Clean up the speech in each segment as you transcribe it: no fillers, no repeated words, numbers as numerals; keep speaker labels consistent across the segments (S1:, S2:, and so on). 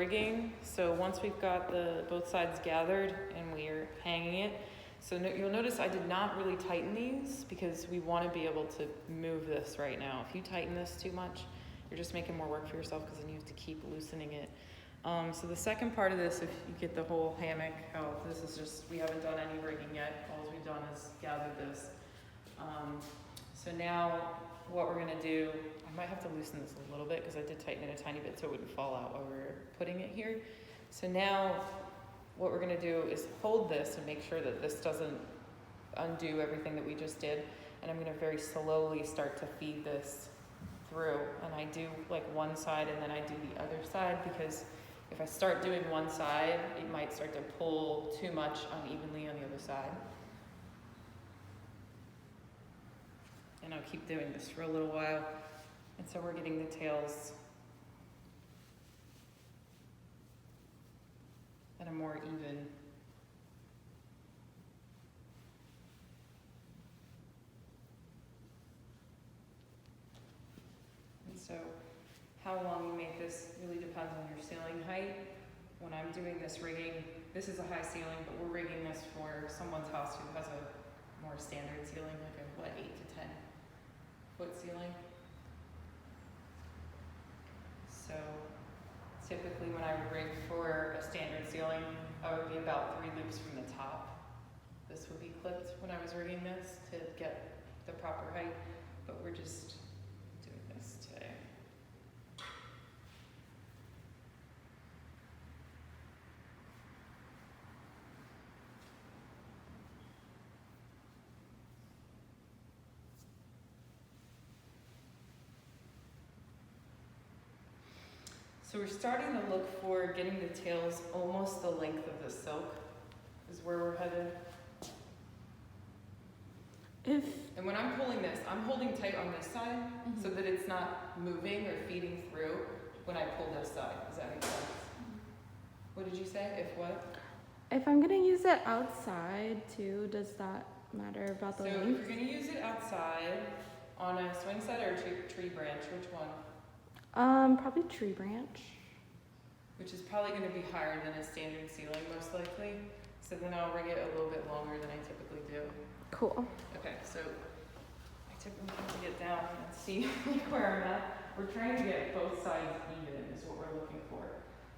S1: rigging. So once we've got both sides gathered and we're hanging it, so you'll notice I did not really tighten these because we want to be able to move this right now. If you tighten this too much, you're just making more work for yourself because then you have to keep loosening it. So the second part of this, if you get the whole hammock, this is just, we haven't done any rigging yet. All we've done is gathered this. So now what we're gonna do, I might have to loosen this a little bit because I did tighten it a tiny bit so it wouldn't fall out while we're putting it here. So now what we're gonna do is hold this and make sure that this doesn't undo everything that we just did. And I'm gonna very slowly start to feed this through. And I do like one side and then I do the other side because if I start doing one side, it might start to pull too much unevenly on the other side. And I'll keep doing this for a little while. And so we're getting the tails at a more even. And so how long you make this really depends on your ceiling height. When I'm doing this rigging, this is a high ceiling, but we're rigging this for someone's house who has a more standard ceiling, like a 8 to 10 foot ceiling. So typically when I would rig for a standard ceiling, I would be about 3 loops from the top. This would be clipped when I was rigging this to get the proper height, but we're just doing this today. So we're starting to look for getting the tails almost the length of the silk is where we're headed. And when I'm pulling this, I'm holding tight on this side so that it's not moving or feeding through when I pull this side. Does that make sense? What did you say? If what?
S2: If I'm gonna use it outside too, does that matter about the length?
S1: So if you're gonna use it outside on a swing set or a tree branch, which one?
S2: Probably tree branch.
S1: Which is probably going to be higher than a standard ceiling, most likely. So then I'll rig it a little bit longer than I typically do.
S2: Cool.
S1: Okay, so I typically have to get down and see where I'm at. We're trying to get both sides even is what we're looking for.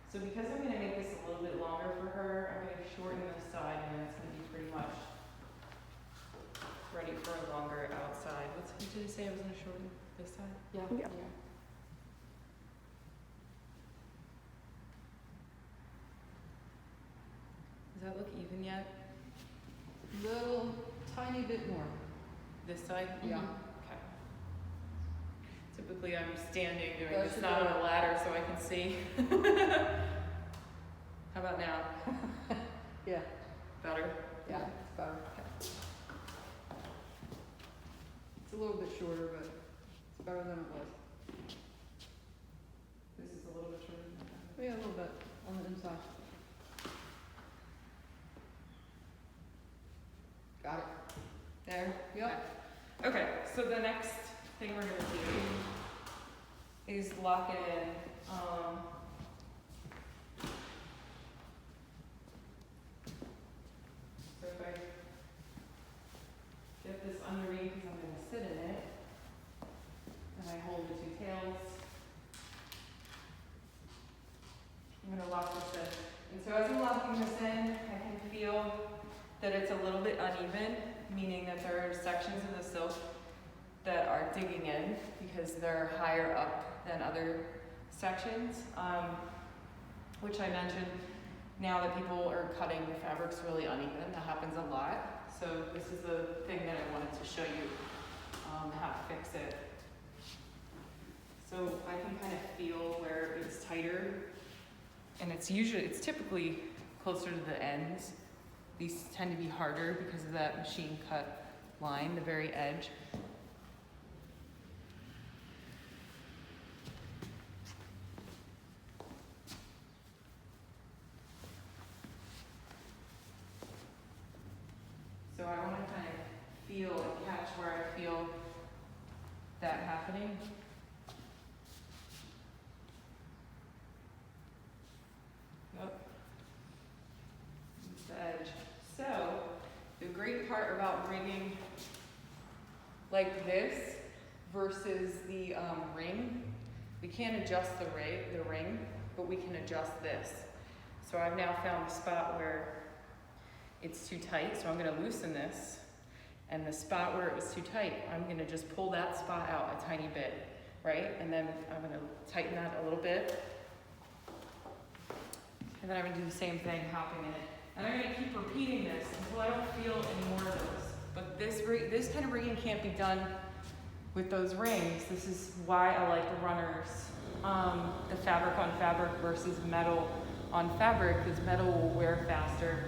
S1: So because I'm going to make this a little bit longer for her, I'm going to shorten this side and then it's going to be pretty much ready for a longer outside. Did you say I was going to shorten this side?
S2: Yeah.
S1: Does that look even yet?
S3: Little tiny bit more.
S1: This side?
S3: Yeah.
S1: Okay. Typically I'm standing doing
S3: That's
S1: this, not on a ladder so I can see. How about now?
S3: Yeah.
S1: Better?
S3: Yeah, it's better.
S1: Okay.
S3: It's a little bit shorter, but it's better than it was.
S1: This is a little bit shorter than that.
S3: Yeah, a little bit on the inside. Got it.
S1: There?
S3: Yep.
S1: Okay, so the next thing we're gonna do is lock it in. So if I get this underneath, because I'm gonna sit in it, and I hold the two tails, I'm gonna lock this in. And so as I'm locking this in, I can feel that it's a little bit uneven, meaning that there are sections of the silk that are digging in because they're higher up than other sections, which I mentioned now that people are cutting the fabrics really uneven. That happens a lot. So this is the thing that I wanted to show you how to fix it. So I can kind of feel where it's tighter, and it's typically closer to the ends. These tend to be harder because of that machine cut line, the very edge. So I want to kind of feel and catch where I feel that happening. great part about rigging like this versus the ring, we can't adjust the ring, but we can adjust this. So I've now found the spot where it's too tight, so I'm gonna loosen this. And the spot where it was too tight, I'm gonna just pull that spot out a tiny bit, right? And then I'm gonna tighten that a little bit. And then I'm gonna do the same thing, hopping in it. And I'm gonna keep repeating this until I don't feel any more of those. But this kind of rigging can't be done with those rings. This is why I like the runners, the fabric on fabric versus metal on fabric, because metal will wear faster.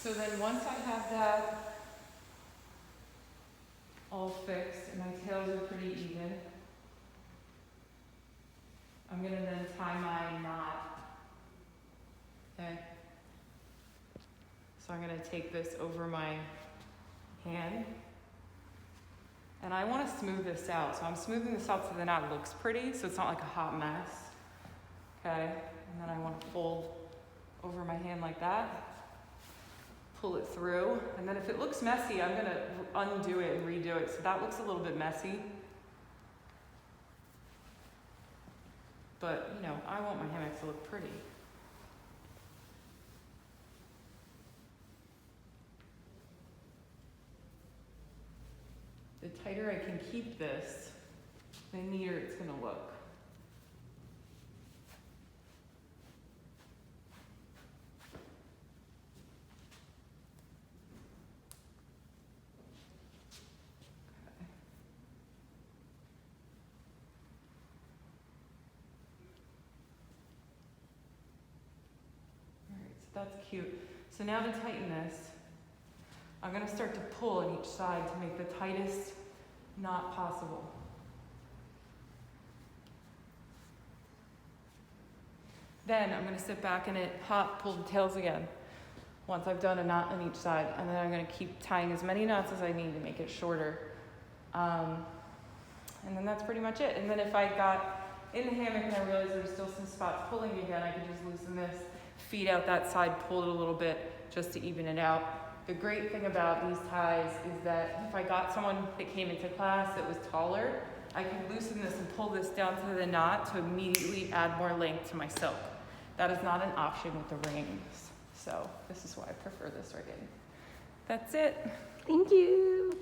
S1: So then once I have that all fixed and my tails are pretty even, I'm gonna then tie my knot, okay? So I'm gonna take this over my hand, and I wanna smooth this out. So I'm smoothing this out so the knot looks pretty, so it's not like a hot mess, okay? And then I wanna fold over my hand like that. Pull it through, and then if it looks messy, I'm gonna undo it and redo it. So that looks a little bit messy. But, you know, I want my hammock to look pretty. The tighter I can keep this, the neater it's gonna look. That's cute. So now to tighten this, I'm gonna start to pull on each side to make the tightest knot possible. Then I'm gonna sit back in it, hop, pull the tails again, once I've done a knot on each side, and then I'm gonna keep tying as many knots as I need to make it shorter. And then that's pretty much it. And then if I got in the hammock and I realized there's still some spots pulling again, I could just loosen this, feed out that side, pull it a little bit just to even it out. The great thing about these ties is that if I got someone that came into class that was taller, I could loosen this and pull this down to the knot to immediately add more length to my silk. That is not an option with the rings. So this is why I prefer this rigging. That's it.
S2: Thank you.